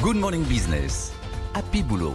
Good Morning Business. Happy Boulot.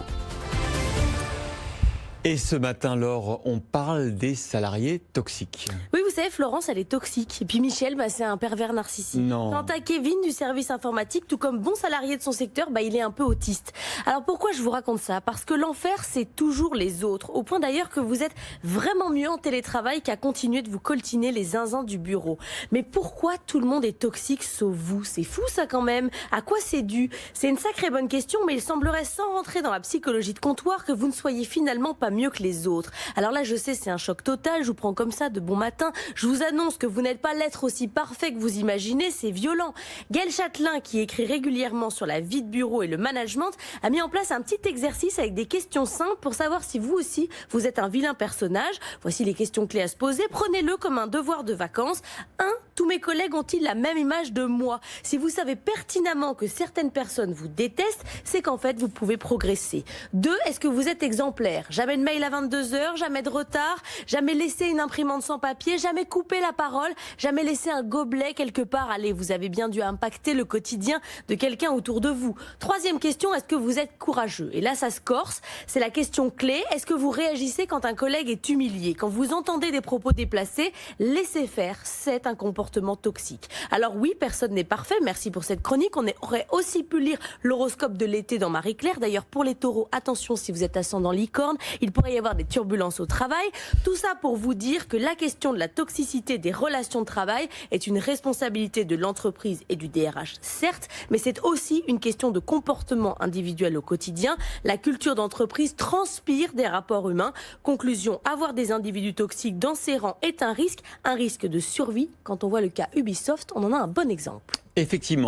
Et ce matin, Laure, on parle des salariés toxiques. Oui, vous savez, Florence, elle est toxique. Et puis Michel, c'est un pervers narcissique. Non. Quant à Kevin du service informatique, tout comme bon salarié de son secteur, il est un peu autiste. Alors pourquoi je vous raconte ça? Parce que l'enfer, c'est toujours les autres. Au point d'ailleurs que vous êtes vraiment mieux en télétravail qu'à continuer de vous coltiner les zinzins du bureau. Mais pourquoi tout le monde est toxique sauf vous? C'est fou ça quand même. À quoi c'est dû? C'est une sacrée bonne question, mais il semblerait, sans rentrer dans la psychologie de comptoir, que vous ne soyez finalement pas mieux que les autres. Alors là, je sais, c'est un choc total, je vous prends comme ça de bon matin. Je vous annonce que vous n'êtes pas l'être aussi parfait que vous imaginez, c'est violent. Gaël Châtelain, qui écrit régulièrement sur la vie de bureau et le management, a mis en place un petit exercice avec des questions simples pour savoir si vous aussi, vous êtes un vilain personnage. Voici les questions clés à se poser. Prenez-le comme un devoir de vacances. 1. Tous mes collègues ont-ils la même image de moi? Si vous savez pertinemment que certaines personnes vous détestent, c'est qu'en fait, vous pouvez progresser. 2. Est-ce que vous êtes exemplaire? Jamais de mail à 22h, jamais de retard, jamais laissé une imprimante sans papier, jamais coupé la parole, jamais laissé un gobelet quelque part. Allez, vous avez bien dû impacter le quotidien de quelqu'un autour de vous. 3e question, est-ce que vous êtes courageux? Et là, ça se corse. C'est la question clé. Est-ce que vous réagissez quand un collègue est humilié? Quand vous entendez des propos déplacés, laissez faire. C'est un comportement toxique. Alors oui, personne n'est parfait. Merci pour cette chronique. On aurait aussi pu lire l'horoscope de l'été dans Marie-Claire. D'ailleurs, pour les taureaux, attention si vous êtes ascendant licorne, il pourrait y avoir des turbulences au travail. Tout ça pour vous dire que la question de la toxicité des relations de travail est une responsabilité de l'entreprise et du DRH, certes, mais c'est aussi une question de comportement individuel au quotidien. La culture d'entreprise transpire des rapports humains. Conclusion, avoir des individus toxiques dans ses rangs est un risque de survie. Quand on voit le cas Ubisoft, on en a un bon exemple. Effectivement.